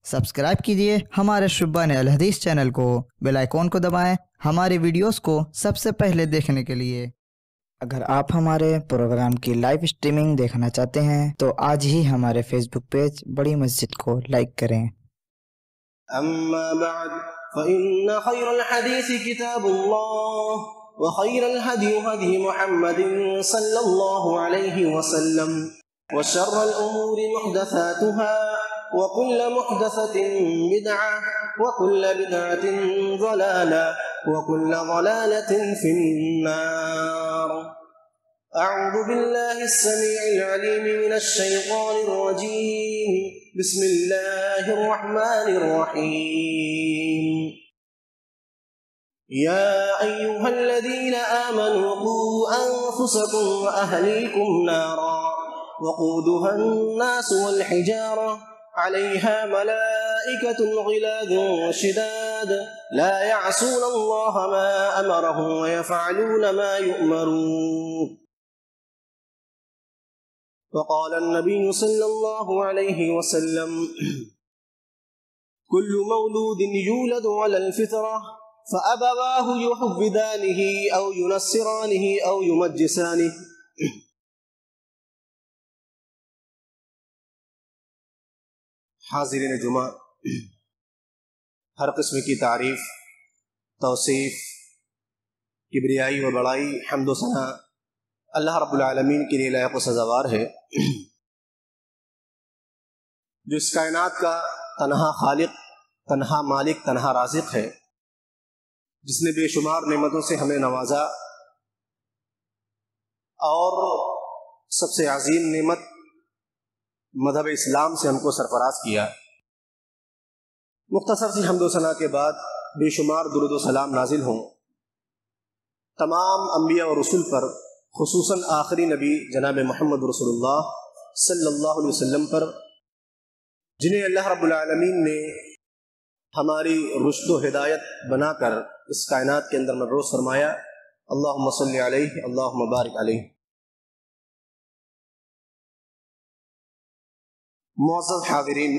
Subscribe کیجئے ہمارے شبان الحدیث چینل کو، بیل آئیکن کو دبائیں ہمارے ویڈیوز کو سب سے پہلے دیکھنے کے لیے۔ اگر آپ ہمارے پروگرام کی لائیو اسٹریمنگ دیکھنا چاہتے ہیں تو آج ہی ہمارے فیس بک پیج بڑی مسجد کو لائک کریں۔ اما بعد فإن خير الحديث كتاب الله وخير الهدي هدي محمد صلى الله عليه وسلم وشر الأمور محدثاتها وكل محدثة بدعة وكل بدعة ضلالة وكل ضلالة في النار. أعوذ بالله السميع العليم من الشيطان الرجيم. بسم الله الرحمن الرحيم. يا أيها الذين آمنوا قوا أنفسكم وأهليكم نارا وقودها الناس والحجارة عليها ملائكة غلاظ شداد لا يعصون الله ما أمرهم ويفعلون ما يؤمرون. وقال النبي صلى الله عليه وسلم كل مولود يولد على الفطرة فأبواه يحودانه أو ينصرانه أو يمجسانه. حاضرین جمعہ، ہر قسم کی تعریف، توصیف، کبریائی و بڑائی، حمد و ثنا اللہ رب العالمین کے لیے لائق و سزاوار ہے، جو اس کائنات کا تنہا خالق، تنہا مالک، تنہا رازق ہے، جس نے بے شمار نعمتوں سے ہمیں نوازا، اور سب سے عظیم نعمت مذہب اسلام سے ہم کو سرفراز کیا۔ مختصر سی حمد و ثنا کے بعد بے شمار درود و سلام نازل ہوں تمام انبیاء اور رسول پر، خصوصاً آخری نبی جناب محمد رسول اللہ صلی اللہ علیہ وسلم پر، جنہیں اللہ رب العالمین نے ہماری رشد و ہدایت بنا کر اس کائنات کے اندر مبعوث فرمایا۔ اللہم صلی علیہ، اللہم بارک علیہ۔ معزز حاضرین،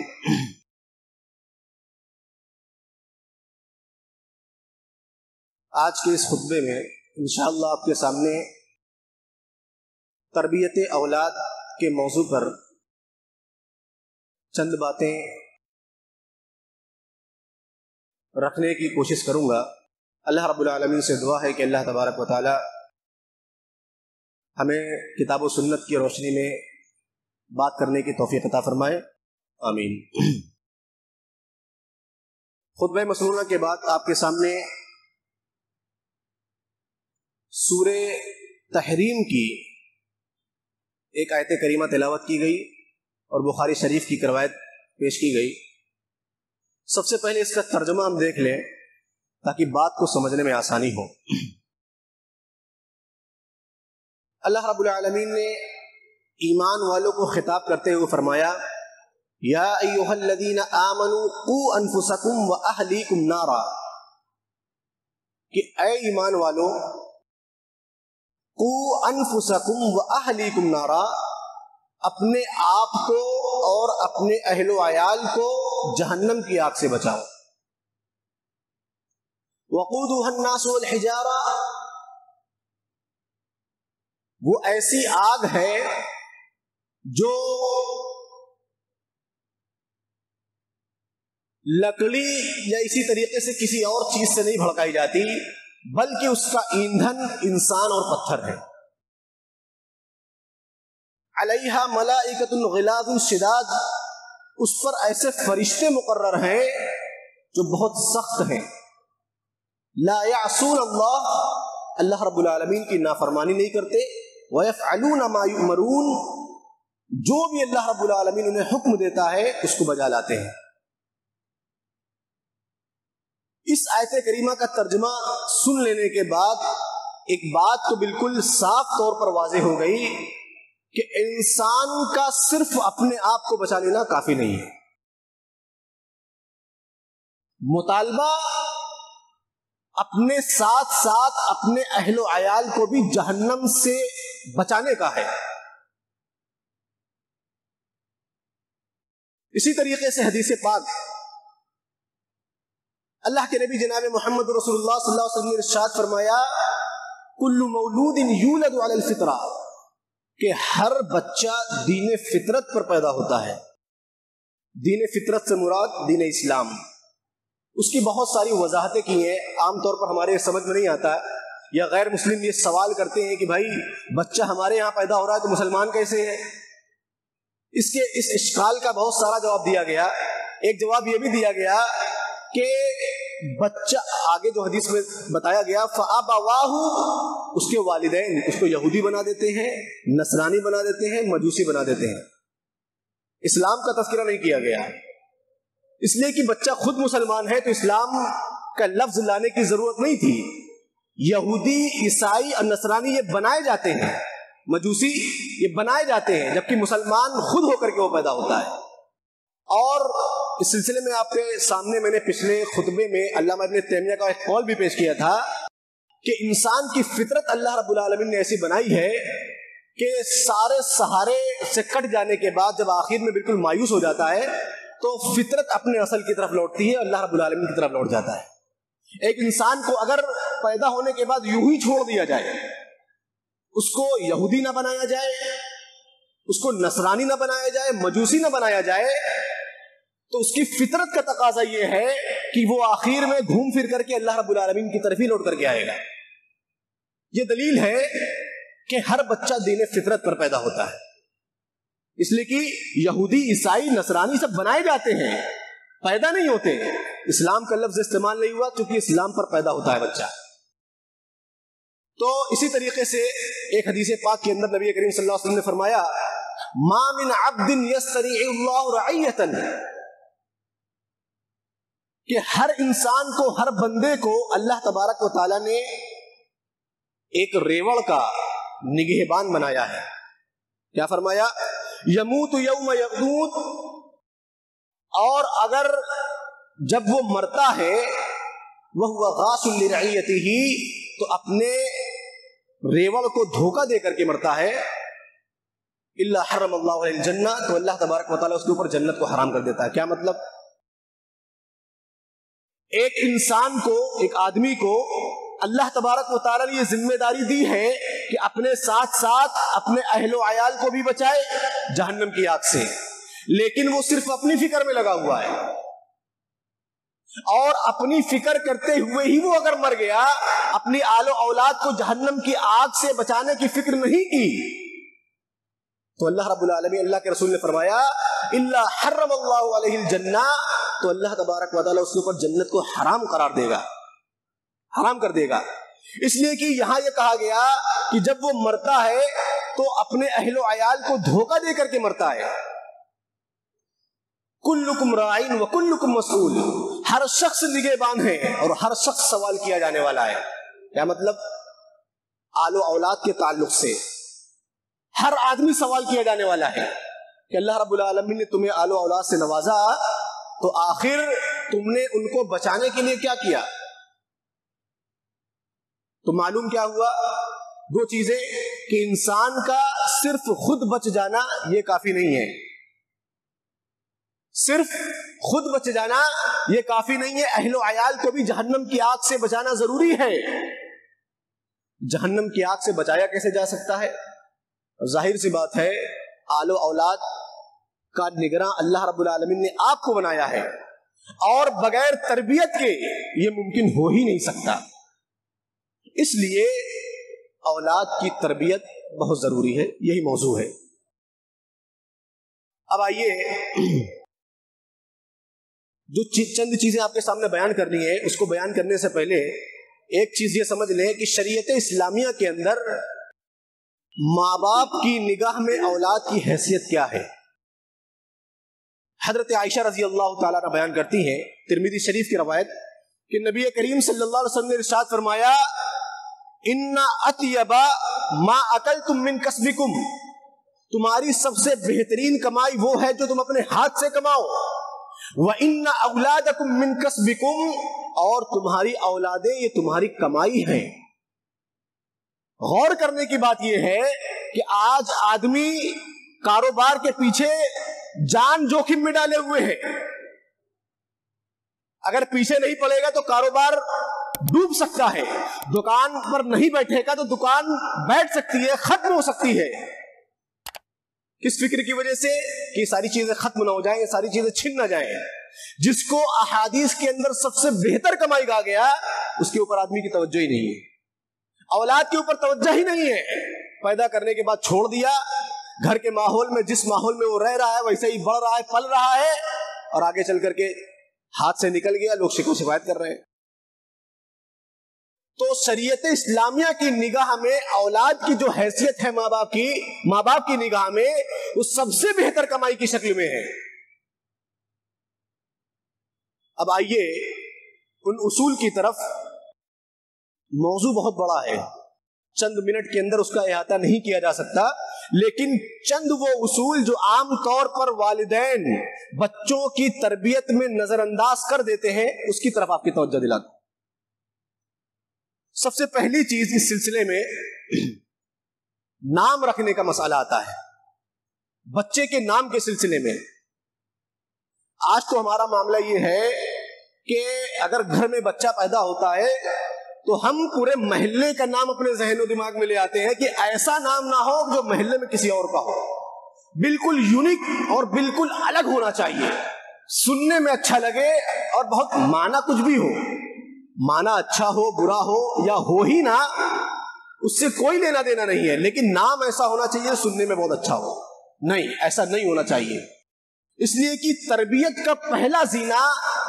آج کے اس خطبے میں انشاءاللہ آپ کے سامنے تربیت اولاد کے موضوع پر چند باتیں رکھنے کی کوشش کروں گا۔ اللہ رب العالمین سے دعا ہے کہ اللہ تبارک و تعالی ہمیں کتاب و سنت کی روشنی میں بات کرنے کی توفیق عطا فرمائے، آمین۔ خطبہ مسنونہ کے بعد آپ کے سامنے سورہ تحریم کی ایک آیت کریمہ تلاوت کی گئی اور بخاری شریف کی روایت پیش کی گئی۔ سب سے پہلے اس کا ترجمہ ہم دیکھ لیں تاکہ بات کو سمجھنے میں آسانی ہو۔ اللہ رب العالمین نے ایمان والوں کو خطاب کرتے ہوئے فرمایا، یا ایھا الذین آمنوا قوا انفسکم واہلیکم نارا، کہ اے ایمان والوں، قوا انفسکم واہلیکم نارا، اپنے آپ کو اور اپنے اہل و عیال کو جہنم کی آگ سے بچاؤ۔ وقودها الناس والحجارہ، وہ ایسی آگ ہے جو لکڑی یا اسی طریقے سے کسی اور چیز سے نہیں بھڑکائی جاتی، بلکہ اس کا ایندھن انسان اور پتھر ہے۔ علیہا ملائکۃ غلاظ شداد، اس پر ایسے فرشتے مقرر ہیں جو بہت سخت ہیں۔ لا یعصون اللہ، اللہ رب العالمین کی نافرمانی نہیں کرتے۔ وَيَفْعَلُونَ مَا يُؤْمَرُونَ، جو بھی اللہ رب العالمین انہیں حکم دیتا ہے اس کو بجا لاتے ہیں۔ اس آیت کریمہ کا ترجمہ سن لینے کے بعد ایک بات تو بالکل صاف طور پر واضح ہو گئی کہ انسان کا صرف اپنے آپ کو بچا لینا کافی نہیں ہے، مطالبہ اپنے ساتھ ساتھ اپنے اہل و عیال کو بھی جہنم سے بچانے کا ہے۔ اسی طریقے سے حدیث پاک اللہ کے نبی جناب محمد رسول اللہ صلی اللہ علیہ وسلم نے ارشاد فرمایا کل مولود یولد علی الفطرہ، کہ ہر بچہ دین فطرت پر پیدا ہوتا ہے۔ دین فطرت سے مراد دین اسلام۔ اس کی بہت ساری وضاحتیں کی ہیں، عام طور پر ہمارے سمجھ میں نہیں آتا، یا غیر مسلم یہ سوال کرتے ہیں کہ بھائی بچہ ہمارے یہاں پیدا ہو رہا ہے تو مسلمان کیسے ہے؟ اس اشکال کا بہت سارا جواب دیا گیا۔ ایک جواب یہ بھی دیا گیا کہ بچہ، آگے جو حدیث میں بتایا گیا، فَأَبَوَاهُ، اس کے والدین اس کو یہودی بنا دیتے ہیں، نصرانی بنا دیتے ہیں، مجوسی بنا دیتے ہیں۔ اسلام کا تذکرہ نہیں کیا گیا، اس لیے کہ بچہ خود مسلمان ہے تو اسلام کا لفظ لانے کی ضرورت نہیں تھی۔ یہودی، عیسائی اور نصرانی یہ بنائے جاتے ہیں، مجوسی یہ بنائے جاتے ہیں، جبکہ مسلمان خود ہو کر کے وہ پیدا ہوتا ہے۔ اور اس سلسلے میں آپ کے سامنے میں نے پچھلے خطبے میں علامہ ابن تیمیہ کا ایک قول بھی پیش کیا تھا کہ انسان کی فطرت اللہ رب العالمین نے ایسی بنائی ہے کہ سارے سہارے سے کٹ جانے کے بعد جب آخر میں بالکل مایوس ہو جاتا ہے تو فطرت اپنے اصل کی طرف لوٹتی ہے، اللہ رب العالمین کی طرف لوٹ جاتا ہے۔ ایک انسان کو اگر پیدا ہونے کے بعد یوں ہی چھوڑ دیا جائے، اس کو یہودی نہ بنایا جائے، اس کو نصرانی نہ بنایا جائے، مجوسی نہ بنایا جائے، تو اس کی فطرت کا تقاضا یہ ہے کہ وہ آخر میں گھوم پھر کر کے اللہ رب العالمین کی طرف ہی لوٹ کر کے آئے گا۔ یہ دلیل ہے کہ ہر بچہ دین فطرت پر پیدا ہوتا ہے، اس لیے کہ یہودی، عیسائی، نصرانی سب بنائے جاتے ہیں، پیدا نہیں ہوتے۔ اسلام کا لفظ استعمال نہیں ہوا کیونکہ اسلام پر پیدا ہوتا ہے بچہ۔ تو اسی طریقے سے ایک حدیث پاک کے اندر نبی کریم صلی اللہ علیہ وسلم نے فرمایا ما من عبد یسترعی اللہ رعیۃ، کہ ہر انسان کو، ہر بندے کو اللہ تبارک و تعالیٰ نے ایک ریوڑ کا نگہبان بنایا ہے۔ کیا فرمایا؟ یموت یوم یموت، اور اگر جب وہ مرتا ہے وہو غاص لرعیتہ، تو اپنے ریوڑ کو دھوکہ دے کر کے مرتا ہے، الا حرم اللہ علیہ الجنہ، تو اللہ تبارک و تعالیٰ اس کے اوپر جنت کو حرام کر دیتا ہے۔ کیا مطلب؟ ایک انسان کو، ایک آدمی کو اللہ تبارک و تعالیٰ نے یہ ذمہ داری دی ہے کہ اپنے ساتھ ساتھ اپنے اہل و عیال کو بھی بچائے جہنم کی آگ سے، لیکن وہ صرف اپنی فکر میں لگا ہوا ہے، اور اپنی فکر کرتے ہوئے ہی وہ اگر مر گیا، اپنی آل و اولاد کو جہنم کی آگ سے بچانے کی فکر نہیں کی، تو اللہ رب العالمین، اللہ کے رسول نے فرمایا الا حرم اللہ علیہ الجنہ، تو اللہ تبارک و تعالیٰ اس کے اوپر جنت کو حرام قرار دے گا، حرام کر دے گا۔ اس لیے کہ یہاں یہ کہا گیا کہ جب وہ مرتا ہے تو اپنے اہل و عیال کو دھوکہ دے کر کے مرتا ہے۔ کلکم راعین و کلکم مسئول، ہر شخص نگہبان ہے اور ہر شخص سوال کیا جانے والا ہے۔ کیا مطلب؟ آل و اولاد کے تعلق سے ہر آدمی سوال کیا جانے والا ہے کہ اللہ رب العالمین نے تمہیں آل و اولاد سے نوازا، تو آخر تم نے ان کو بچانے کے لیے کیا کیا؟ تو معلوم کیا ہوا؟ دو چیزیں، کہ انسان کا صرف خود بچ جانا یہ کافی نہیں ہے، صرف خود بچ جانا یہ کافی نہیں ہے، اہل و عیال کو بھی جہنم کی آگ سے بچانا ضروری ہے۔ جہنم کی آگ سے بچایا کیسے جا سکتا ہے؟ ظاہر سی بات ہے، آل و اولاد کا نگراں اللہ رب العالمین نے آپ کو بنایا ہے، اور بغیر تربیت کے یہ ممکن ہو ہی نہیں سکتا۔ اس لیے اولاد کی تربیت بہت ضروری ہے، یہی موضوع ہے۔ اب آئیے جو چند چیزیں آپ کے سامنے بیان کرنی ہے، اس کو بیان کرنے سے پہلے ایک چیز یہ سمجھ لیں کہ شریعت اسلامیہ کے اندر ماں باپ کی نگاہ میں اولاد کی حیثیت کیا ہے۔ حضرت عائشہ رضی اللہ تعالیٰ عنہ بیان کرتی ہیں، ترمذی شریف کی روایت، کہ نبی کریم صلی اللہ علیہ وسلم نے ارشاد فرمایا ان اطیب ما اکلتم من کسبکم، تمہاری سب سے بہترین کمائی وہ ہے جو تم اپنے ہاتھ سے کماؤ، وَإِنَّ أَوْلَادَكُمْ مِنْ كَسْبِكُمْ، اور تمہاری اولادیں یہ تمہاری کمائی ہیں۔ غور کرنے کی بات یہ ہے کہ آج آدمی کاروبار کے پیچھے جان جوخم میں ڈالے ہوئے ہیں، اگر پیچھے نہیں پڑے گا تو کاروبار ڈوب سکتا ہے، دکان پر نہیں بیٹھے گا تو دکان بیٹھ سکتی ہے، ختم ہو سکتی ہے۔ کس فکر کی وجہ سے کہ یہ ساری چیزیں ختم نہ ہو جائیں، یہ ساری چیزیں چھن نہ جائیں۔ جس کو احادیث کے اندر سب سے بہتر کمائی کہا گیا، اس کے اوپر آدمی کی توجہ ہی نہیں ہے، اولاد کے اوپر توجہ ہی نہیں ہے۔ پیدا کرنے کے بعد چھوڑ دیا، گھر کے ماحول میں جس ماحول میں وہ رہ رہا ہے ویسے ہی بڑھ رہا ہے، پل رہا ہے، اور آگے چل کر کے ہاتھ سے نکل گیا، لوگ شکایت کر رہے ہیں۔ تو شریعت اسلامیہ کی نگاہ میں اولاد کی جو حیثیت ہے ماں باپ کی نگاہ میں وہ سب سے بہتر کمائی کی شکل میں ہے۔ اب آئیے ان اصول کی طرف۔ موضوع بہت بڑا ہے، چند منٹ کے اندر اس کا احاطہ نہیں کیا جا سکتا، لیکن چند وہ اصول جو عام طور پر والدین بچوں کی تربیت میں نظر انداز کر دیتے ہیں، اس کی طرف آپ کی توجہ دلاتا ہوں۔ سب سے پہلی چیز اس سلسلے میں نام رکھنے کا مسئلہ آتا ہے، بچے کے نام کے سلسلے میں۔ آج تو ہمارا معاملہ یہ ہے کہ اگر گھر میں بچہ پیدا ہوتا ہے تو ہم پورے محلے کا نام اپنے ذہن و دماغ میں لے آتے ہیں کہ ایسا نام نہ ہو جو محلے میں کسی اور کا ہو، بالکل یونیک اور بالکل الگ ہونا چاہیے، سننے میں اچھا لگے اور بہت معنی کچھ بھی ہو، معنی اچھا ہو برا ہو یا ہو ہی نہ، اس سے کوئی لینا دینا نہیں ہے، لیکن نام ایسا ہونا چاہیے سننے میں بہت اچھا ہو۔ نہیں، ایسا نہیں ہونا چاہیے، اس لیے کہ تربیت کا پہلا زینہ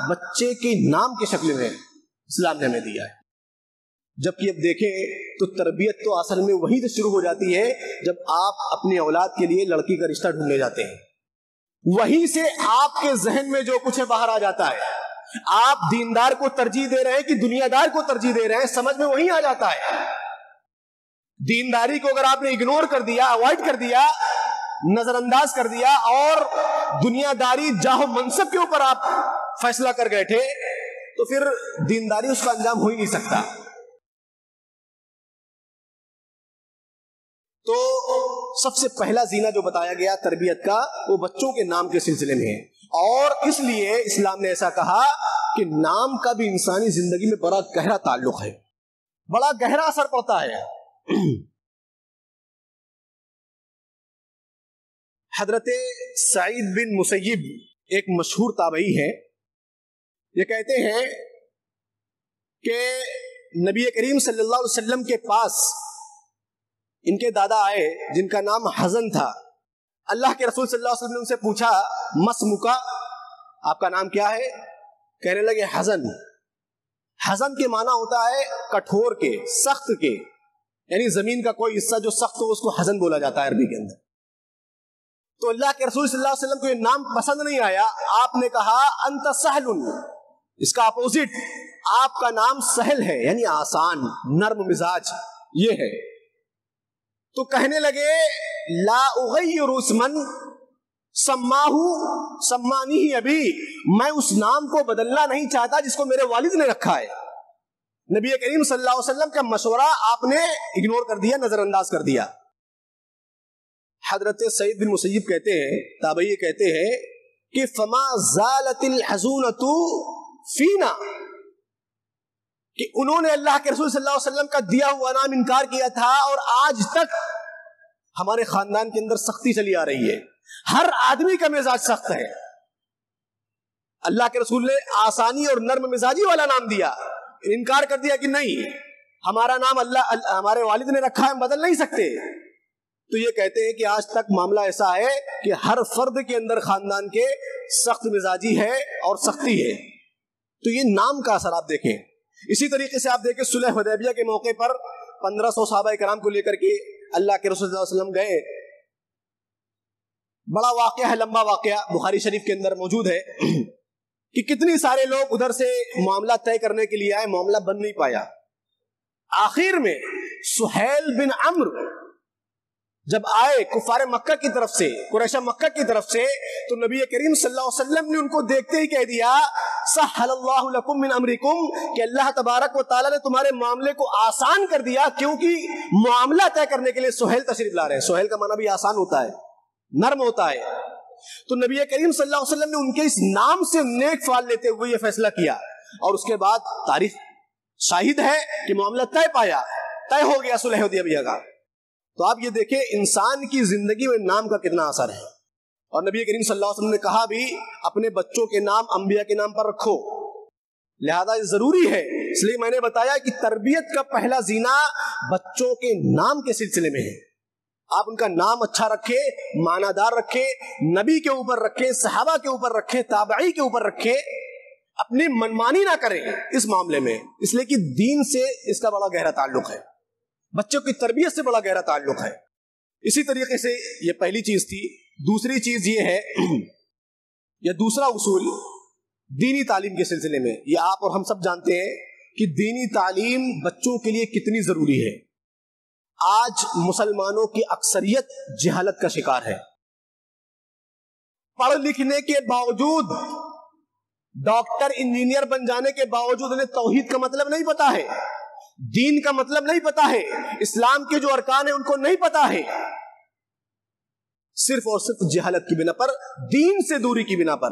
بچے کے نام کی شکل میں اسلام نے ہمیں دیا ہے۔ جبکہ اب دیکھیں تو تربیت تو اصل میں وہیں سے شروع ہو جاتی ہے جب آپ اپنی اولاد کے لیے لڑکی کا رشتہ ڈھونڈنے جاتے ہیں، وہیں سے آپ کے ذہن میں جو کچھ ہے باہر آ جاتا ہے۔ آپ دیندار کو ترجیح دے رہے ہیں کہ دنیا دار کو ترجیح دے رہے ہیں، سمجھ میں وہیں آ جاتا ہے۔ دینداری کو اگر آپ نے اگنور کر دیا، اوائڈ کر دیا، نظر انداز کر دیا، اور دنیا داری جاہ و منصب کے اوپر آپ فیصلہ کر بیٹھے تو پھر دینداری اس کا انجام ہو ہی نہیں سکتا۔ تو سب سے پہلا زینہ جو بتایا گیا تربیت کا وہ بچوں کے نام کے سلسلے میں ہے، اور اس لیے اسلام نے ایسا کہا کہ نام کا بھی انسانی زندگی میں بڑا گہرا تعلق ہے، بڑا گہرا اثر پڑتا ہے۔ حضرت سعید بن مسیب ایک مشہور تابعی ہے، یہ کہتے ہیں کہ نبی کریم صلی اللہ علیہ وسلم کے پاس ان کے دادا آئے جن کا نام حزن تھا۔ اللہ کے رسول صلی اللہ علیہ وسلم نے ان سے پوچھا مسمکا، آپ کا نام کیا ہے؟ کہنے لگے حزن۔ حزن کے معنی ہوتا ہے کٹھور کے، سخت کے، یعنی زمین کا کوئی حصہ جو سخت ہو اس کو حزن بولا جاتا ہے عربی کے اندر۔ تو اللہ کے رسول صلی اللہ علیہ وسلم کو یہ نام پسند نہیں آیا، آپ نے کہا انت سہل، اس کا اپوزٹ آپ کا نام سہل ہے، یعنی آسان، نرم مزاج یہ ہے۔ تو کہنے لگے لا اغیر اسمن سمانی ہی ابھی، میں اس نام کو بدلنا نہیں چاہتا جس کو میرے والد نے رکھا ہے۔ نبی کریم صلی اللہ علیہ وسلم کا مشورہ آپ نے اگنور کر دیا، نظر انداز کر دیا۔ حضرت سعید بن مسیب کہتے ہیں، تابعی کہتے ہیں کہ فما زالت الحزونۃ فینا، کہ انہوں نے اللہ کے رسول صلی اللہ علیہ وسلم کا دیا ہوا نام انکار کیا تھا، اور آج تک ہمارے خاندان کے اندر سختی چلی آ رہی ہے، ہر آدمی کا مزاج سخت ہے۔ اللہ کے رسول نے آسانی اور نرم مزاجی والا نام دیا، انکار کر دیا کہ نہیں، ہمارا نام ہمارے والد نے رکھا ہے، ہم بدل نہیں سکتے۔ تو یہ کہتے ہیں کہ آج تک معاملہ ایسا ہے کہ ہر فرد کے اندر خاندان کے سخت مزاجی ہے اور سختی ہے۔ تو یہ نام کا اثر آپ دیکھیں۔ اسی طریقے سے آپ دیکھیں صلح حدیبیہ کے موقع پر 1500 صحابہ کرام کو لے کر کے اللہ کے رسول صلی اللہ علیہ وسلم گئے۔ بڑا واقعہ ہے، لمبا واقعہ، بخاری شریف کے اندر موجود ہے کہ کتنی سارے لوگ ادھر سے معاملہ طے کرنے کے لیے آئے، معاملہ بن نہیں پایا۔ آخر میں سہیل بن عمرو جب آئے کفار مکہ کی طرف سے، قریش مکہ کی طرف سے، تو نبی کریم صلی اللہ علیہ وسلم نے ان کو دیکھتے ہی کہہ دیا سہل اللہ لکم من امرکم، کہ اللہ تبارک و تعالیٰ نے تمہارے معاملے کو آسان کر دیا، کیونکہ معاملہ طے کرنے کے لیے سہیل تشریف لا رہے ہیں۔ سہیل کا معنی بھی آسان ہوتا ہے، نرم ہوتا ہے۔ تو نبی کریم صلی اللہ علیہ وسلم نے ان کے اس نام سے نیک فعل لیتے ہوئے یہ فیصلہ کیا، اور اس کے بعد تاریخ شاہد ہے کہ معاملہ طے ہو گیا صلح حدیبیہ کا۔ تو آپ یہ دیکھیں انسان کی زندگی میں نام کا کتنا اثر ہے، اور نبی کریم صلی اللہ علیہ وسلم نے کہا بھی اپنے بچوں کے نام انبیاء کے نام پر رکھو، لہذا یہ ضروری ہے۔ اس لیے میں نے بتایا کہ تربیت کا پہلا زینہ بچوں کے نام کے سلسلے میں ہے۔ آپ ان کا نام اچھا رکھے، معنی دار رکھے، نبی کے اوپر رکھے، صحابہ کے اوپر رکھے، تابعی کے اوپر رکھے، اپنی منمانی نہ کریں اس معاملے میں، اس لیے کہ دین سے اس کا بڑا گہرا تعلق ہے، بچوں کی تربیت سے بڑا گہرا تعلق ہے۔ اسی طریقے سے یہ پہلی چیز تھی۔ دوسری چیز یہ ہے، یا دوسرا اصول دینی تعلیم کے سلسلے میں، یہ آپ اور ہم سب جانتے ہیں کہ دینی تعلیم بچوں کے لیے کتنی ضروری ہے۔ آج مسلمانوں کی اکثریت جہالت کا شکار ہے، پڑھ لکھنے کے باوجود، ڈاکٹر انجینئر بن جانے کے باوجود انہیں توحید کا مطلب نہیں پتا ہے، دین کا مطلب نہیں پتا ہے، اسلام کے جو ارکان ہیں ان کو نہیں پتا ہے، صرف اور صرف جہالت کی بنا پر، دین سے دوری کی بنا پر۔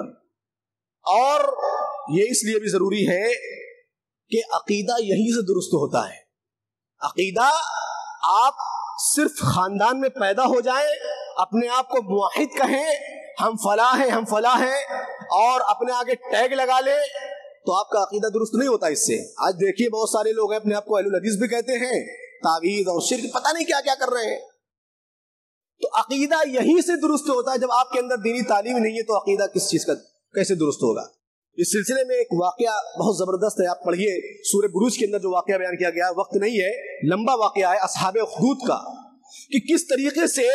اور یہ اس لیے بھی ضروری ہے کہ عقیدہ یہیں سے درست ہوتا ہے۔ عقیدہ آپ صرف خاندان میں پیدا ہو جائیں، اپنے آپ کو موحد کہیں، ہم فلاں ہیں ہم فلاں ہیں، اور اپنے آگے ٹیگ لگا لے، تو آپ کا عقیدہ درست نہیں ہوتا اس سے۔ آج دیکھیے بہت سارے لوگ ہیں اپنے آپ کو اہل الحدیث بھی کہتے ہیں، تعویذ اور شرک پتہ نہیں کیا کیا کر رہے ہیں۔ تو عقیدہ یہیں سے درست ہوتا ہے۔ جب آپ کے اندر دینی تعلیم نہیں ہے تو عقیدہ کس چیز کا کیسے درست ہوگا؟ اس سلسلے میں ایک واقعہ بہت زبردست ہے، آپ پڑھیے سورہ بروج کے اندر جو واقعہ بیان کیا گیا، وقت نہیں ہے، لمبا واقعہ ہے اصحاب اخدود کا، کہ کس طریقے سے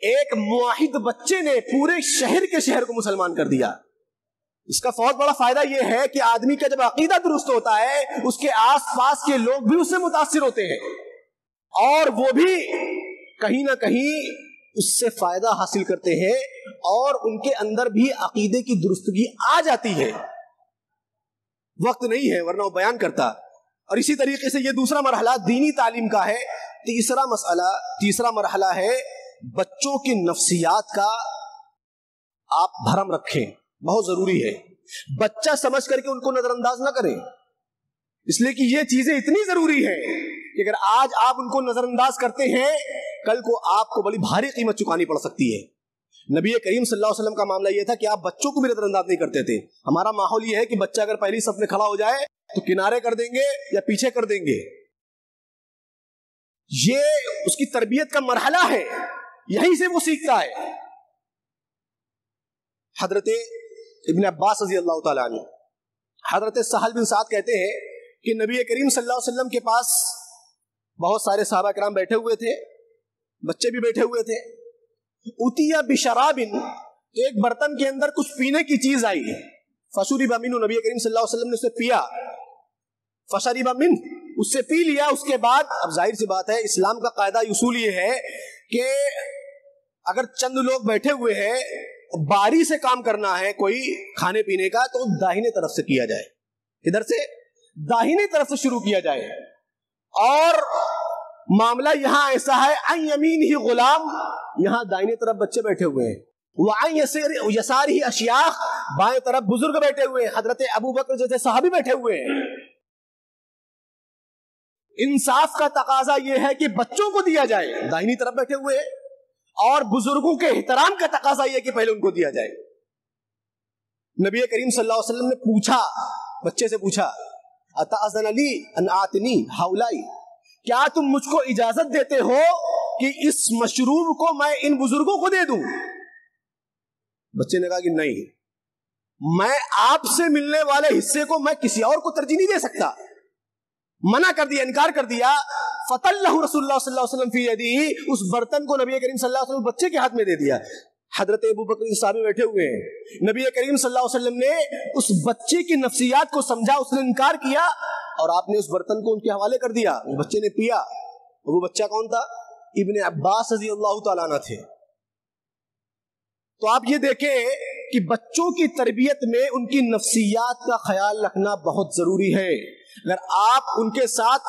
ایک موحد بچے نے پورے شہر کے شہر کو مسلمان کر دیا۔ اس کا بہت بڑا فائدہ یہ ہے کہ آدمی کا جب عقیدہ درست ہوتا ہے، اس کے آس پاس کے لوگ بھی اس سے متاثر ہوتے ہیں، اور وہ بھی کہیں نہ کہیں اس سے فائدہ حاصل کرتے ہیں، اور ان کے اندر بھی عقیدے کی درستگی آ جاتی ہے۔ وقت نہیں ہے ورنہ وہ بیان کرتا۔ اور اسی طریقے سے یہ دوسرا مرحلہ دینی تعلیم کا ہے۔ تیسرا مرحلہ ہے بچوں کی نفسیات کا آپ بھرم رکھیں، بہت ضروری ہے۔ بچہ سمجھ کر کے ان کو نظر انداز نہ کریں، اس لیے کہ یہ چیزیں اتنی ضروری ہیں کہ اگر آج آپ ان کو نظر انداز کرتے ہیں، کل کو آپ کو بڑی بھاری قیمت چکانی پڑ سکتی ہے۔ نبی کریم صلی اللہ علیہ وسلم کا معاملہ یہ تھا کہ آپ بچوں کو بھی نظر انداز نہیں کرتے تھے۔ ہمارا ماحول یہ ہے کہ بچہ اگر پہلی صف میں کھڑا ہو جائے تو کنارے کر دیں گے یا پیچھے کر دیں گے۔ یہ اس کی تربیت کا مرحلہ ہے، یہیں سے وہ سیکھتا ہے۔ حضرت ابن عباس رضی اللہ تعالیٰ عنہ، حضرت سہل بن سعد کہتے ہیں کہ نبی کریم صلی اللہ علیہ وسلم کے پاس بہت سارے صحابہ کرام بیٹھے ہوئے تھے، بچے بھی بیٹھے ہوئے تھے۔ اتیا بشراب، تو ایک برتن کے اندر کچھ پینے کی چیز آئی، فشرب منہ، نبی کریم صلی اللہ علیہ وسلم نے اسے پیا، فشرب منہ، اس سے پی لیا۔ اس کے بعد اب ظاہر سی بات ہے، اسلام کا قاعدہ اصول یہ ہے کہ اگر چند لوگ بیٹھے ہوئے ہیں، باری سے کام کرنا ہے کوئی کھانے پینے کا، تو داہنے طرف سے کیا جائے، ادھر سے داہنے طرف سے شروع کیا جائے۔ اور معاملہ یہاں ایسا ہے، عن یمین ہی غلام، یہاں دائنی طرف بچے بیٹھے ہوئے ہیں، وعن یسار ہی اشیاخ، بائیں طرف بزرگ بیٹھے ہوئے ہیں، حضرت ابو بکر جیسے صحابی بیٹھے ہوئے ہیں۔ انصاف کا تقاضا یہ ہے کہ بچوں کو دیا جائے، دائنی طرف بیٹھے ہوئے ہیں، اور بزرگوں کے احترام کا تقاضا یہ کہ پہلے ان کو دیا جائے۔ نبی کریم صلی اللہ علیہ وسلم نے پوچھا، بچے سے پوچھا، اتأذن لی ان آتنی ہؤلاء، کیا تم مجھ کو اجازت دیتے ہو کہ اس مشروب کو میں ان بزرگوں کو دے دوں؟ بچے نے کہا کہ نہیں، میں آپ سے ملنے والے حصے کو میں کسی اور کو ترجیح نہیں دے سکتا، منع کر دیا، انکار کر دیا۔ فطلہ رسول اللہ صلی اللہ علیہ وسلم فی یدہ، اس برتن کو نبی کریم صلی اللہ علیہ وسلم بچے کے ہاتھ میں دے دیا۔ حضرت ابو بکر صحابی بیٹھے ہوئے ہیں، نبی کریم صلی اللہ علیہ وسلم نے اس بچے کی نفسیات کو سمجھا، اس نے انکار کیا، اور آپ نے اس برتن کو ان کے حوالے کر دیا، اس بچے نے پیا۔ وہ بچہ کون تھا؟ ابن عباس رضی اللہ تعالیٰ عنہ تھے۔ تو آپ یہ دیکھیں کہ بچوں کی تربیت میں ان کی نفسیات کا خیال رکھنا بہت ضروری ہے۔ اگر آپ ان کے ساتھ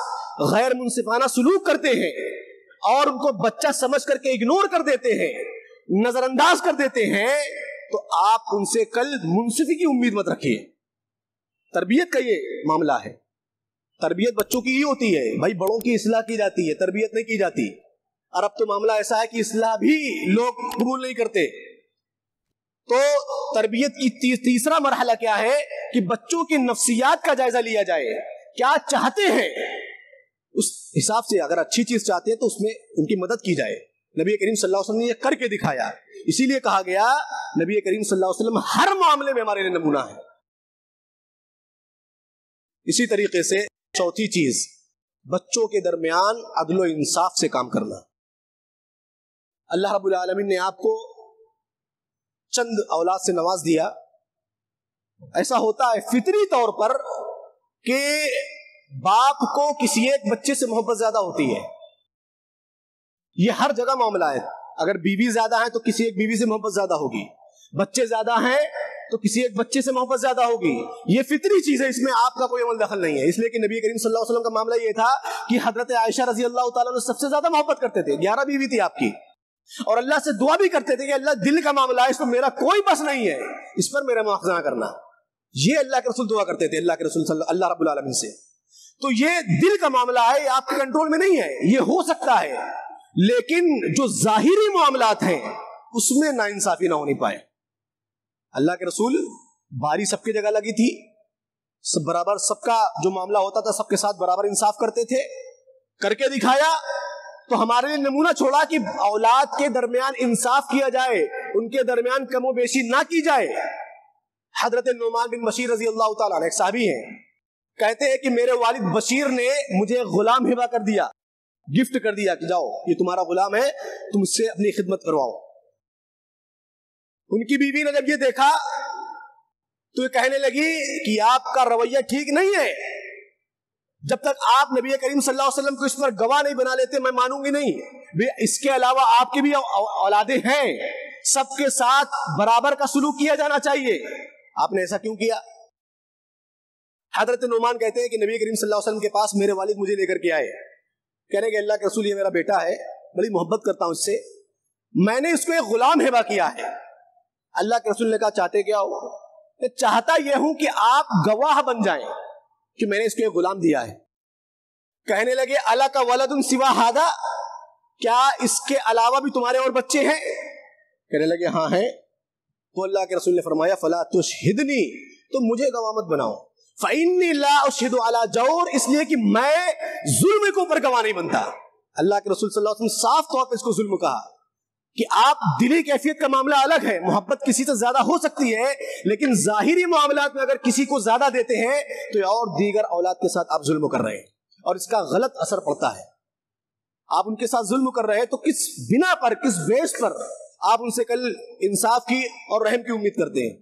غیر منصفانہ سلوک کرتے ہیں اور ان کو بچہ سمجھ کر کے اگنور کر دیتے ہیں، نظر انداز کر دیتے ہیں تو آپ ان سے کل منصفی کی امید مت رکھیے. تربیت کا یہ معاملہ ہے. تربیت بچوں کی ہی ہوتی ہے بھائی، بڑوں کی اصلاح کی جاتی ہے، تربیت نہیں کی جاتی. اور اب تو معاملہ ایسا ہے کہ اصلاح بھی لوگ قبول نہیں کرتے. تو تربیت کی تیسرا مرحلہ کیا ہے کہ بچوں کی نفسیات کا جائزہ لیا جائے. کیا چاہتے ہیں اس حساب سے، اگر اچھی چیز چاہتے ہیں تو اس میں ان کی مدد کی جائے. نبی کریم صلی اللہ علیہ وسلم نے یہ کر کے دکھایا. اسی لیے کہا گیا نبی کریم صلی اللہ علیہ وسلم ہر معاملے میں ہمارے لیے نمونہ ہے. اسی طریقے سے چوتھی چیز، بچوں کے درمیان عدل و انصاف سے کام کرنا. اللہ رب العالمین نے آپ کو چند اولاد سے نواز دیا. ایسا ہوتا ہے فطری طور پر کہ باپ کو کسی ایک بچے سے محبت زیادہ ہوتی ہے. یہ ہر جگہ معاملہ ہے. اگر بیوی زیادہ ہے تو کسی ایک بیوی سے محبت زیادہ ہوگی، بچے زیادہ ہیں تو کسی ایک بچے سے محبت زیادہ ہوگی. یہ فطری چیز ہے، اس میں آپ کا کوئی عمل دخل نہیں ہے. اس لیے کہ نبی کریم صلی اللہ علیہ وسلم کا معاملہ یہ تھا کہ حضرت عائشہ رضی اللہ تعالیٰ عنہ سب سے زیادہ محبت کرتے تھے. 11 بیوی تھی آپ کی، اور اللہ سے دعا بھی کرتے تھے کہ اللہ دل کا معاملہ ہے، اس پر میرا کوئی بس نہیں ہے، اس پر میرا مواخذہ نہ کرنا. یہ اللہ کے رسول دعا کرتے تھے اللہ کے رسول اللہ رب العالمین سے. تو یہ دل کا معاملہ ہے، یہ آپ کے کنٹرول میں نہیں ہے. یہ ہو سکتا ہے، لیکن جو ظاہری معاملات ہیں اس میں ناانصافی نہ ہونی پائے. اللہ کے رسول باری سب کی جگہ لگی تھی، سب برابر، سب کا جو معاملہ ہوتا تھا سب کے ساتھ برابر انصاف کرتے تھے. کر کے دکھایا تو ہمارے لیے نمونہ چھوڑا کہ اولاد کے درمیان انصاف کیا جائے، ان کے درمیان کم و بیشی نہ کی جائے. حضرت نعمان بن بشیر رضی اللہ تعالیٰ ایک صحابی ہیں، کہتے ہیں کہ میرے والد بشیر نے مجھے غلام ہبہ کر دیا، گفٹ کر دیا کہ جاؤ یہ تمہارا غلام ہے، تم اس سے اپنی خدمت کرواؤ. ان کی بیوی نے جب یہ دیکھا تو یہ کہنے لگی کہ آپ کا رویہ ٹھیک نہیں ہے. جب تک آپ نبی کریم صلی اللہ علیہ وسلم کو اس پر گواہ نہیں بنا لیتے میں مانوں گی نہیں. اس کے علاوہ آپ کی بھی اولادیں ہیں، سب کے ساتھ برابر کا سلوک کیا جانا چاہیے. آپ نے ایسا کیوں کیا؟ حضرت نعمان کہتے ہیں کہ نبی کریم صلی اللہ علیہ وسلم کے پاس میرے والد مجھے لے کر کے آئے، کہنے کہ اللہ کے رسول یہ میرا بیٹا ہے، بڑی محبت کرتا ہوں اس سے، میں نے اس کو ایک غلام ہبہ کیا ہے. اللہ کے رسول نے کہا چاہتے کیا ہو؟ کہ چاہتا یہ ہوں کہ آپ گواہ بن جائیں کہ میں نے اس کو ایک غلام دیا ہے. کہنے لگے الا کا ولد سوا ھذا، کیا اس کے علاوہ بھی تمہارے اور بچے ہیں؟ کہنے لگے ہاں ہیں. تو اللہ کے رسول نے فرمایا فلا تشہدنی، تو مجھے گواہ مت بناؤ. فإنی لا اشہد علی جور، اس لیے کہ میں ظلم کے اوپر گواہ نہیں بنتا. اللہ کے رسول صلی اللہ علیہ وسلم صاف طور پر اس کو ظلم کہا کہ آپ دلی کیفیت کا معاملہ الگ ہے، محبت کسی سے زیادہ ہو سکتی ہے، لیکن ظاہری معاملات میں اگر کسی کو زیادہ دیتے ہیں تو اور دیگر اولاد کے ساتھ آپ ظلم کر رہے ہیں اور اس کا غلط اثر پڑتا ہے. آپ ان کے ساتھ ظلم کر رہے ہیں تو کس بنا پر، کس بیس پر آپ ان سے کل انصاف کی اور رحم کی امید کرتے ہیں؟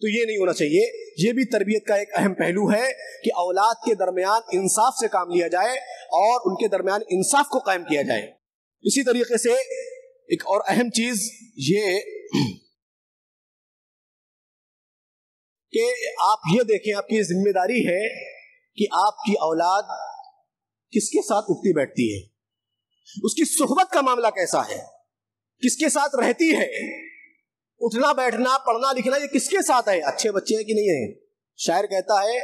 تو یہ نہیں ہونا چاہیے. یہ بھی تربیت کا ایک اہم پہلو ہے کہ اولاد کے درمیان انصاف سے کام لیا جائے اور ان کے درمیان انصاف کو قائم کیا جائے. اسی طریقے سے ایک اور اہم چیز یہ کہ آپ یہ دیکھیں، آپ کی ذمہ داری ہے کہ آپ کی اولاد کس کے ساتھ اٹھتی بیٹھتی ہے، اس کی صحبت کا معاملہ کیسا ہے، کس کے ساتھ رہتی ہے، اٹھنا بیٹھنا پڑھنا لکھنا یہ کس کے ساتھ ہے، اچھے بچے ہیں کہ نہیں ہیں. شاعر کہتا ہے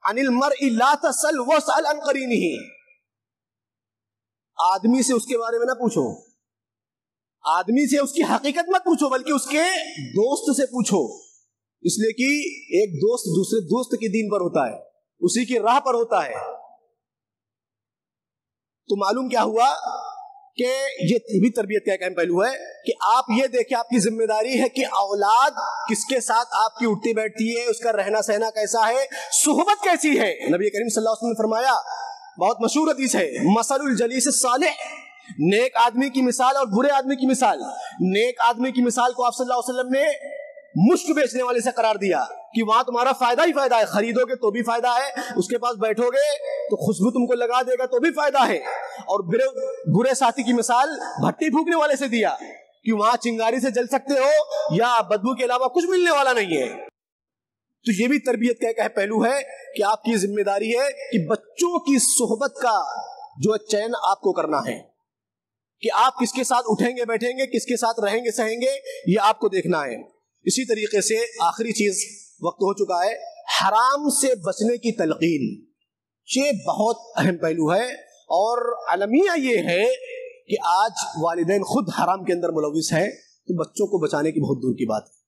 عن المرء لا تسل واسأل عن قرینہ، آدمی سے اس کے بارے میں نہ پوچھو، آدمی سے اس کی حقیقت مت پوچھو، بلکہ اس کے دوست سے پوچھو. اس لیے کہ ایک دوست دوسرے دوست کے دین پر ہوتا ہے، اسی کی راہ پر ہوتا ہے. تو معلوم کیا ہوا کہ یہ بھی تربیت کا ایک اہم پہلو ہے کہ آپ یہ دیکھیں، آپ کی ذمہ داری ہے کہ اولاد کس کے ساتھ آپ کی اٹھتی بیٹھتی ہے، اس کا رہنا سہنا کیسا ہے، صحبت کیسی ہے. نبی کریم صلی اللہ علیہ وسلم نے فرمایا، بہت مشہور حدیث ہے، مثل الجلیس الصالح، نیک آدمی کی مثال اور برے آدمی کی مثال. نیک آدمی کی مثال کو آپ صلی اللہ علیہ وسلم نے مشک بیچنے والے سے قرار دیا کہ وہاں تمہارا فائدہ ہی فائدہ ہے، خریدو گے تو بھی فائدہ ہے، اس کے پاس بیٹھو گے تو خوشبو تم کو لگا دے گا تو بھی فائدہ ہے. اور برے ساتھی کی مثال بھٹی پھونکنے والے سے دیا کہ وہاں چنگاری سے جل سکتے ہو یا بدبو کے علاوہ کچھ ملنے والا نہیں ہے. تو یہ بھی تربیت کا ایک پہلو ہے کہ آپ کی ذمہ داری ہے کہ بچوں کی صحبت کا جو چین آپ کو کرنا ہے کہ آپ کس کے ساتھ اٹھیں گے بیٹھیں گے, کس کے ساتھ رہیں گے سہیں گے, یہ آپ کو دیکھنا ہے. اسی طریقے سے آخری چیز, وقت ہو چکا ہے, حرام سے بچنے کی تلقین. یہ بہت اہم پہلو ہے, اور المیہ یہ ہے کہ آج والدین خود حرام کے اندر ملوث ہیں, تو بچوں کو بچانے کی بہت دور کی بات ہے.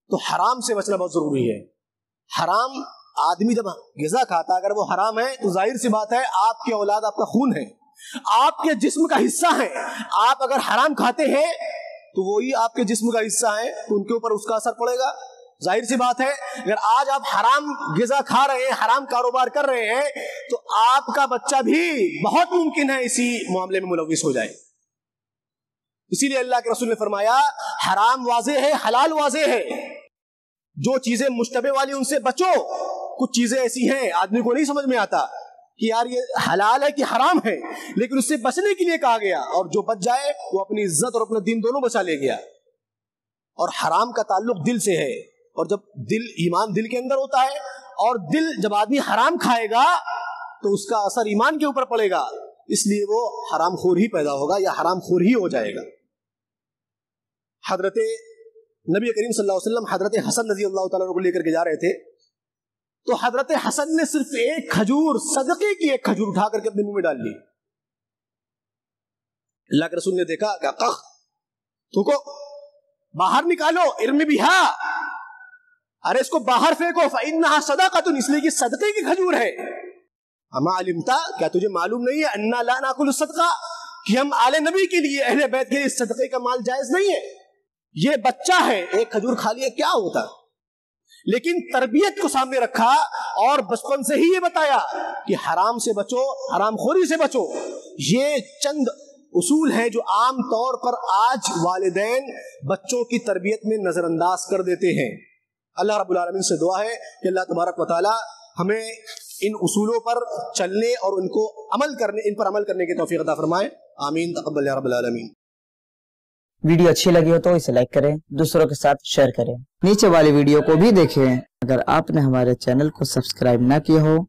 تو حرام سے بچنا بہت ضروری ہے. حرام آدمی جب غذا کھاتا ہے, اگر وہ حرام ہے تو ظاہر سی بات ہے آپ کی اولاد آپ کا خون ہے, آپ کے جسم کا حصہ ہے. آپ اگر حرام کھاتے ہیں تو وہی آپ کے جسم کا حصہ ہے, تو ان کے اوپر اس کا اثر پڑے گا. ظاہر سی بات ہے اگر آج آپ حرام غذا کھا رہے ہیں, حرام کاروبار کر رہے ہیں, تو آپ کا بچہ بھی بہت ممکن ہے اسی معاملے میں ملوث ہو جائے. اسی لیے اللہ کے رسول نے فرمایا حرام واضح ہے, حلال واضح ہے. جو چیزیں مشتبہ والی ان سے بچو. کچھ چیزیں ایسی ہیں آدمی کو نہیں سمجھ میں آتا کہ یار یہ حلال ہے کہ حرام ہے, لیکن اس سے بچنے کے لیے کہا گیا, اور جو بچ جائے وہ اپنی عزت اور اپنا دین دونوں بچا لے گیا. اور حرام کا تعلق دل سے ہے, اور جب دل, ایمان دل کے اندر ہوتا ہے, اور دل جب آدمی حرام کھائے گا تو اس کا اثر ایمان کے اوپر پڑے گا, اس لیے وہ حرام خور ہی پیدا ہوگا یا حرام خور ہی ہو جائے گا. حضرت نبی کریم صلی اللہ علیہ وسلم حضرت حسن رضی اللہ تعالیٰ کو لے کر کے جا رہے تھے, تو حضرت حسن نے صرف ایک کھجور, صدقے کی ایک کھجور اٹھا کر کے اپنے منہ میں ڈال لی. اللہ کے رسول نے دیکھا کہ تھوکو, باہر نکالو, ارمی بہا, ارے اس کو باہر پھینکو, فإنہا صدقۃ, اس لیے کہ صدقے کی کھجور ہے. اما علمتا, کیا تجھے معلوم نہیں ہے, انا لا ناکل الصدقہ, کہ ہم آل نبی کے لیے, اہل بیت کے لیے صدقے کا مال جائز نہیں ہے. یہ بچہ ہے, ایک کھجور کھا لیا کیا ہوتا, لیکن تربیت کو سامنے رکھا اور بچپن سے ہی یہ بتایا کہ حرام سے بچو, حرام خوری سے بچو. یہ چند اصول ہیں جو عام طور پر آج والدین بچوں کی تربیت میں نظر انداز کر دیتے ہیں. اللہ رب العالمین سے دعا ہے کہ اللہ تبارک و تعالی ہمیں ان اصولوں پر چلنے اور ان پر عمل کرنے کی توفیق عطا فرمائے. آمین, تقبل یا رب العالمین. ویڈیو اچھی لگی ہو تو اسے لائک کریں, دوسروں کے ساتھ شیئر کریں. نیچے والی ویڈیو کو بھی دیکھیں. اگر آپ نے ہمارے چینل کو سبسکرائب نہ کیا ہو